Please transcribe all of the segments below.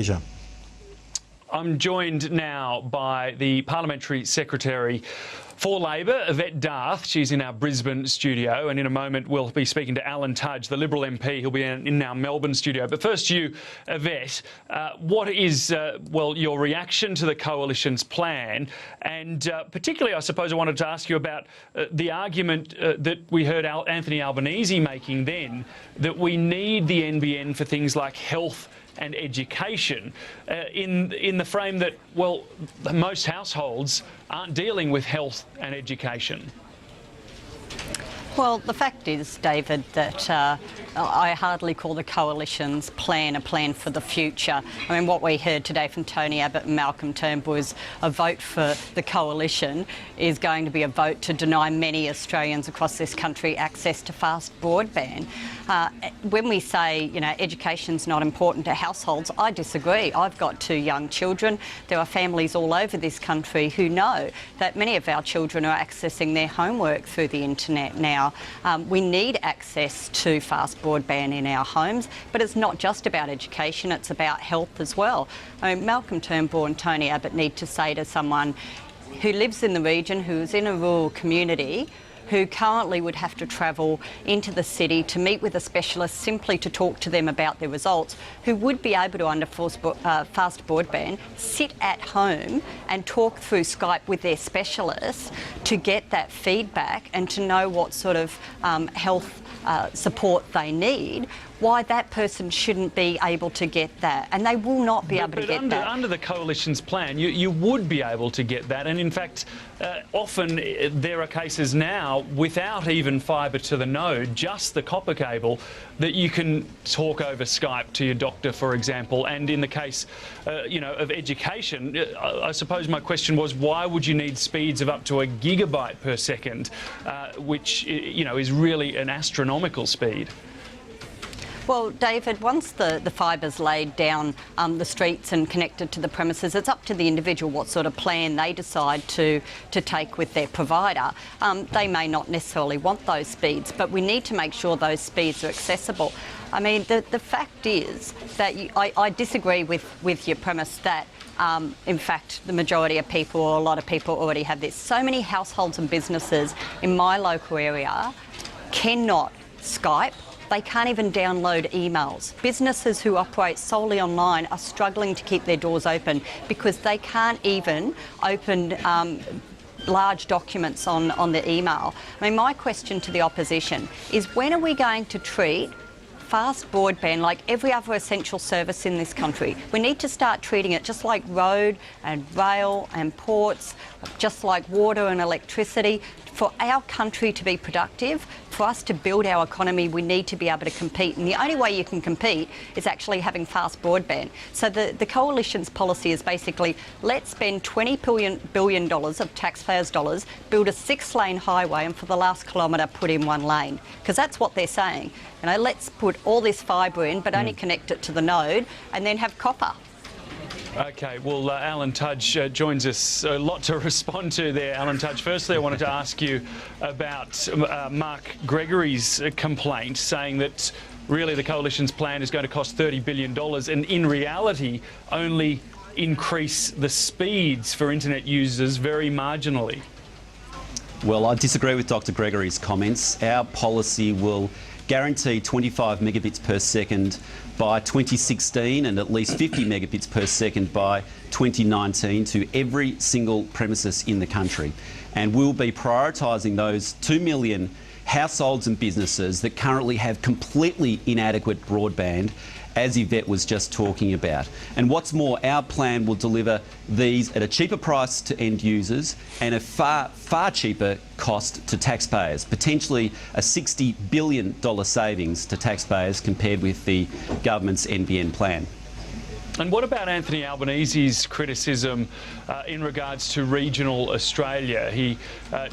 Sure. I'm joined now by the Parliamentary Secretary for Labor, Evette. She's in our Brisbane studio, and in a moment we'll be speaking to Alan Tudge, the Liberal MP, who'll be in our Melbourne studio. But first to you, Evette, what is, well, your reaction to the Coalition's plan? And particularly, I suppose I wanted to ask you about the argument that we heard Anthony Albanese making then, that we need the NBN for things like health and education, in the frame that, well, most households aren't dealing with health and education. Well, the fact is, David, that I hardly call the Coalition's plan a plan for the future. I mean, what we heard today from Tony Abbott and Malcolm Turnbull is a vote for the Coalition is going to be a vote to deny many Australians across this country access to fast broadband. When we say, you know, education's not important to households, I disagree. I've got 2 young children. There are families all over this country who know that many of our children are accessing their homework through the internet now. We need access to fast broadband in our homes, but it's not just about education, it's about health as well. I mean, Malcolm Turnbull and Tony Abbott need to say to someone who lives in the region, who's in a rural community, who currently would have to travel into the city to meet with a specialist simply to talk to them about their results, who would be able to, under fast broadband, sit at home and talk through Skype with their specialists to get that feedback and to know what sort of health support they need, why that person shouldn't be able to get that. And they will not be able to get that. Under the Coalition's plan, you would be able to get that. And in fact, often there are cases now without even fibre to the node, just the copper cable, that you can talk over Skype to your doctor, for example. And in the case, you know, of education, I suppose my question was, why would you need speeds of up to 1 gigabyte per second, which, you know, is really an astronomical speed? Well, David, once the fibre's laid down the streets and connected to the premises, it's up to the individual what sort of plan they decide to take with their provider. They may not necessarily want those speeds, but we need to make sure those speeds are accessible. I mean, the fact is that I disagree with your premise that in fact, the majority of people, or a lot of people, already have this. So many households and businesses in my local area cannot Skype. They can't even download emails. Businesses who operate solely online are struggling to keep their doors open because they can't even open large documents on the email. I mean, my question to the opposition is, when are we going to treat fast broadband like every other essential service in this country? We need to start treating it just like road and rail and ports, just like water and electricity. For our country to be productive, for us to build our economy, we need to be able to compete. And the only way you can compete is actually having fast broadband. So the Coalition's policy is basically, let's spend $20 billion of taxpayers' dollars, build a 6-lane highway, and for the last kilometre put in 1 lane. Because that's what they're saying. You know, let's put all this fibre in, but only connect it to the node, and then have copper. OK, well, Alan Tudge joins us. A lot to respond to there, Alan Tudge. Firstly, I wanted to ask you about Mark Gregory's complaint, saying that really the Coalition's plan is going to cost $30 billion and in reality only increase the speeds for internet users very marginally. Well, I disagree with Dr Gregory's comments. Our policy will guarantee 25 megabits per second by 2016 and at least 50 megabits per second by 2019 to every single premises in the country. And we'll be prioritising those 2 million households and businesses that currently have completely inadequate broadband, as Evette was just talking about. And what's more, our plan will deliver these at a cheaper price to end users and a far, far cheaper cost to taxpayers, potentially a $60 billion savings to taxpayers compared with the government's NBN plan. And what about Anthony Albanese's criticism in regards to regional Australia? He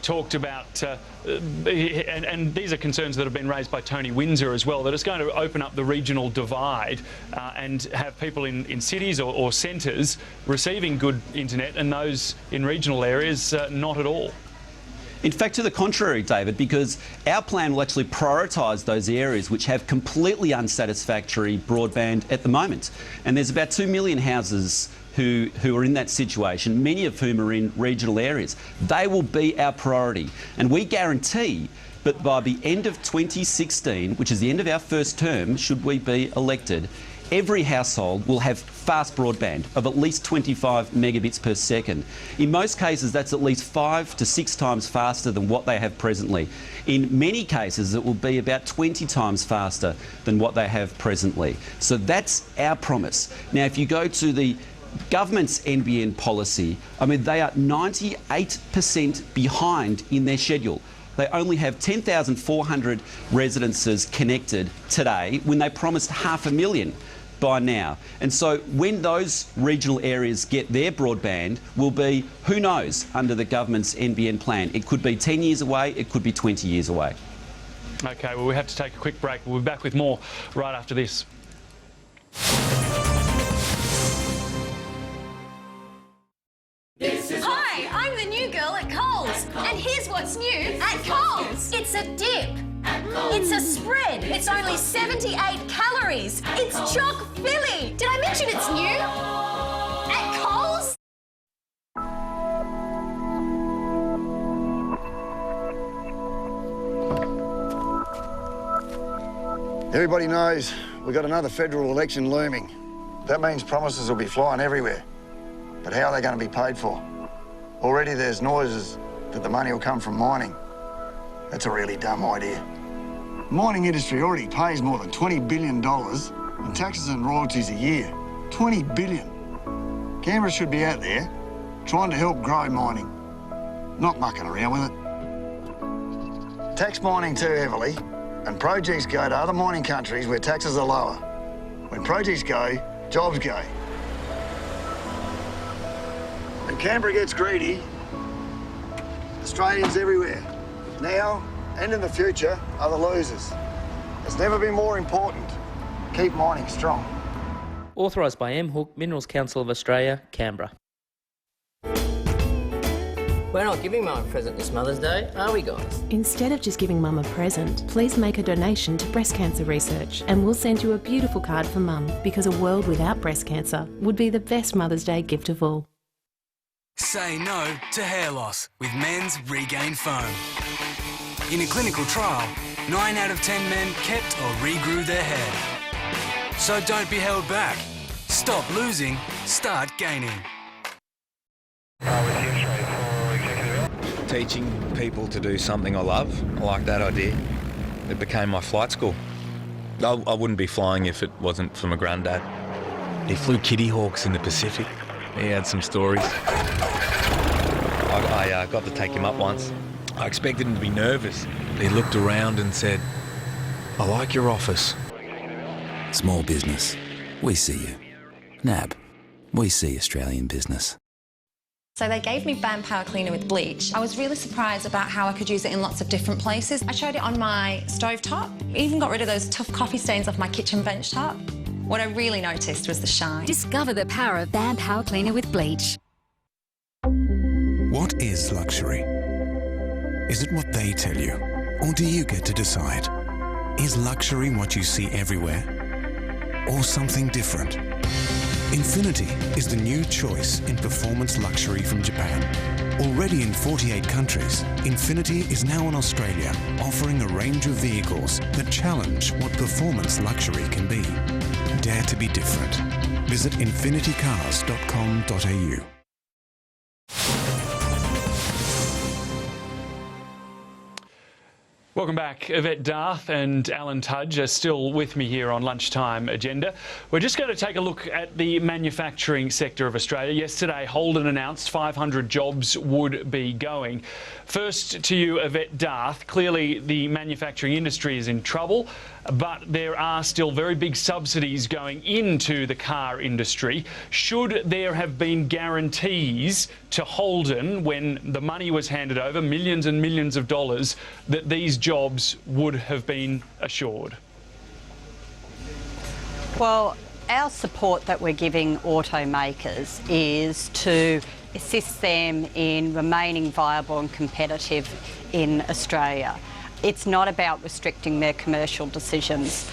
talked about, and these are concerns that have been raised by Tony Windsor as well, that it's going to open up the regional divide and have people in cities or centres receiving good internet and those in regional areas not at all. In fact, to the contrary, David, because our plan will actually prioritise those areas which have completely unsatisfactory broadband at the moment. And there's about 2 million houses who are in that situation, many of whom are in regional areas. They will be our priority. And we guarantee that by the end of 2016, which is the end of our first term, should we be elected, every household will have fast broadband of at least 25 megabits per second. In most cases, that's at least 5 to 6 times faster than what they have presently. In many cases, it will be about 20 times faster than what they have presently. So that's our promise. Now, if you go to the government's NBN policy, I mean, they are 98% behind in their schedule. They only have 10,400 residences connected today when they promised 500,000 by now. And so when those regional areas get their broadband will be, who knows, under the government's NBN plan. It could be 10 years away, it could be 20 years away. OK, well, we have to take a quick break. We'll be back with more right after this. Hi, I'm the new girl at Coles, and here's what's new at Coles. It's a dip. It's a spread. It's only 78 calories. It's chock filly. Did I mention it's new? At Coles? Everybody knows we've got another federal election looming. That means promises will be flying everywhere. But how are they going to be paid for? Already there's noises that the money will come from mining. That's a really dumb idea. The mining industry already pays more than $20 billion in taxes and royalties a year. $20 billion. Canberra should be out there trying to help grow mining, not mucking around with it. Tax mining too heavily, and projects go to other mining countries where taxes are lower. When projects go, jobs go. When Canberra gets greedy, Australians everywhere, now and in the future, are the losers. It's never been more important. Keep mining strong. Authorised by M. Hook, Minerals Council of Australia, Canberra. We're not giving Mum a present this Mother's Day, are we, guys? Instead of just giving Mum a present, please make a donation to breast cancer research and we'll send you a beautiful card for Mum, because a world without breast cancer would be the best Mother's Day gift of all. Say no to hair loss with Men's Regain Foam. In a clinical trial, 9 out of 10 men kept or regrew their hair. So don't be held back. Stop losing, start gaining. Teaching people to do something I love. I like that idea. It became my flight school. I wouldn't be flying if it wasn't for my granddad. He flew Kitty Hawks in the Pacific. He had some stories. I got to take him up once. I expected him to be nervous. He looked around and said, "I like your office." Small business. We see you. NAB. We see Australian business. So they gave me Band Power Cleaner with bleach. I was really surprised about how I could use it in lots of different places. I showed it on my stovetop. Even got rid of those tough coffee stains off my kitchen bench top. What I really noticed was the shine. Discover the power of Band Power Cleaner with bleach. What is luxury? Is it what they tell you? Or do you get to decide? Is luxury what you see everywhere? Or something different? Infinity is the new choice in performance luxury from Japan. Already in 48 countries, Infinity is now in Australia, offering a range of vehicles that challenge what performance luxury can be. Dare to be different. Visit infinitycars.com.au. Welcome back. Evette Darth and Alan Tudge are still with me here on Lunchtime Agenda. We're just going to take a look at the manufacturing sector of Australia. Yesterday, Holden announced 500 jobs would be going. First to you, Evette Darth. Clearly, the manufacturing industry is in trouble, but there are still very big subsidies going into the car industry. Should there have been guarantees to Holden when the money was handed over, millions and millions of dollars, that these jobs would have been assured? Well, Our support that we're giving automakers is to assist them in remaining viable and competitive in Australia. It's not about restricting their commercial decisions.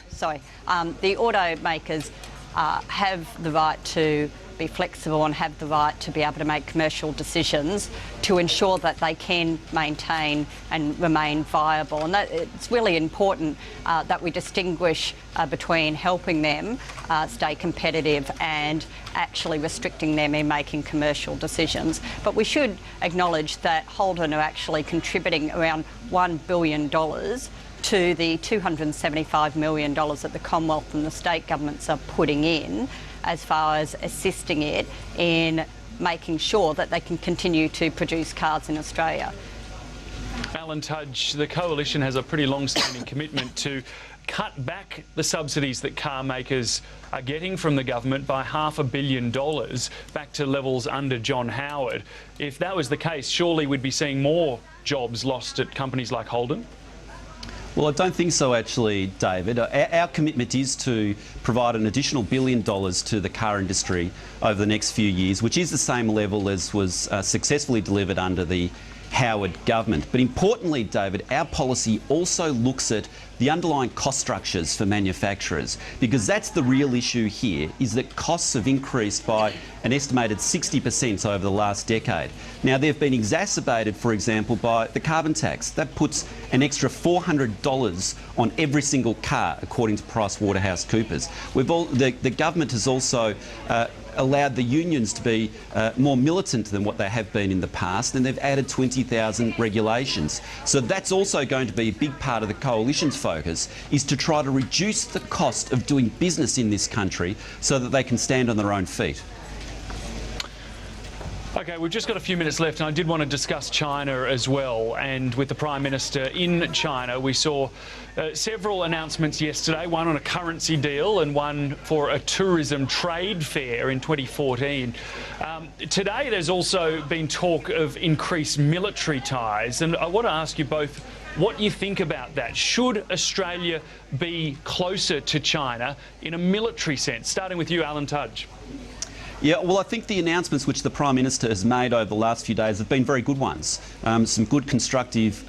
Sorry, the automakers have the right to be flexible and have the right to be able to make commercial decisions to ensure that they can maintain and remain viable. And it's really important that we distinguish between helping them stay competitive and actually restricting them in making commercial decisions. But we should acknowledge that Holden are actually contributing around $1 billion to the $275 million that the Commonwealth and the state governments are putting in as far as assisting it in making sure that they can continue to produce cars in Australia. Alan Tudge, the Coalition has a pretty long-standing commitment to cut back the subsidies that car makers are getting from the government by $500 million back to levels under John Howard. If that was the case, surely we'd be seeing more jobs lost at companies like Holden? Well, I don't think so, actually, David. Our commitment is to provide an additional $1 billion to the car industry over the next few years, which is the same level as was successfully delivered under the Howard government. But importantly, David, our policy also looks at the underlying cost structures for manufacturers, because that's the real issue here, is that costs have increased by an estimated 60% over the last decade. Now, they've been exacerbated, for example, by the carbon tax. That puts an extra $400 on every single car, according to PricewaterhouseCoopers. The government has also allowed the unions to be more militant than what they have been in the past, and they've added 20,000 regulations. So that's also going to be a big part of the Coalition's focus, is to try to reduce the cost of doing business in this country so that they can stand on their own feet. OK, we've just got a few minutes left, and I did want to discuss China as well. And with the Prime Minister in China, we saw several announcements yesterday, one on a currency deal and one for a tourism trade fair in 2014. Today, there's also been talk of increased military ties, and I want to ask you both what you think about that. Should Australia be closer to China in a military sense? Starting with you, Alan Tudge. Yeah, well, I think the announcements which the Prime Minister has made over the last few days have been very good ones. Some good constructive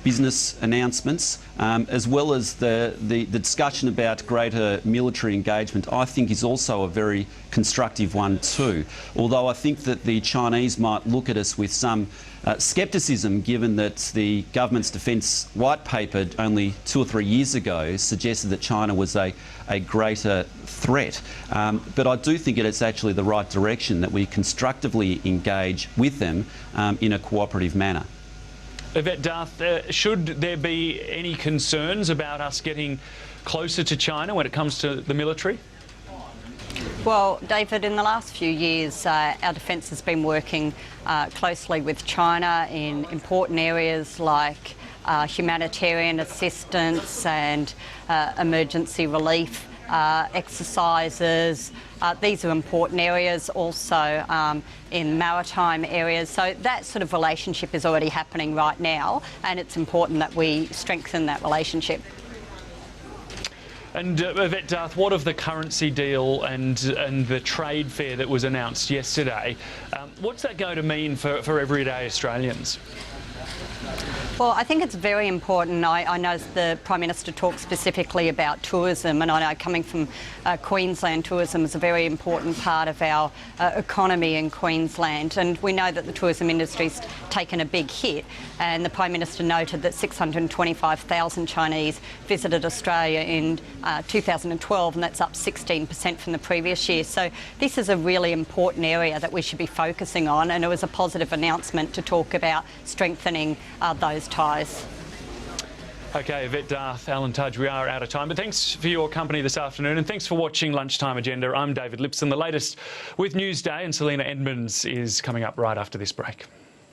business announcements, as well as the discussion about greater military engagement, I think is also a very constructive one too. Although I think that the Chinese might look at us with some scepticism, given that the government's defence white paper only 2 or 3 years ago suggested that China was a greater threat. But I do think it's actually the right direction, that we constructively engage with them in a cooperative manner. Evette Darth, should there be any concerns about us getting closer to China when it comes to the military? Well, David, in the last few years, our defence has been working closely with China in important areas like humanitarian assistance and emergency relief exercises. These are important areas, also in maritime areas. So that sort of relationship is already happening right now, and it's important that we strengthen that relationship. And Evette Darth, what of the currency deal and the trade fair that was announced yesterday? What's that going to mean for everyday Australians? Well, I think it's very important. I know the Prime Minister talked specifically about tourism, and I know coming from Queensland, tourism is a very important part of our economy in Queensland, and we know that the tourism industry's taken a big hit, and the Prime Minister noted that 625,000 Chinese visited Australia in 2012, and that's up 16% from the previous year. So this is a really important area that we should be focusing on, and it was a positive announcement to talk about strengthening those ties. OK, Evette Darth, Alan Tudge, we are out of time, but thanks for your company this afternoon, and thanks for watching Lunchtime Agenda. I'm David Lipson. The latest with Newsday, and Selena Edmonds is coming up right after this break.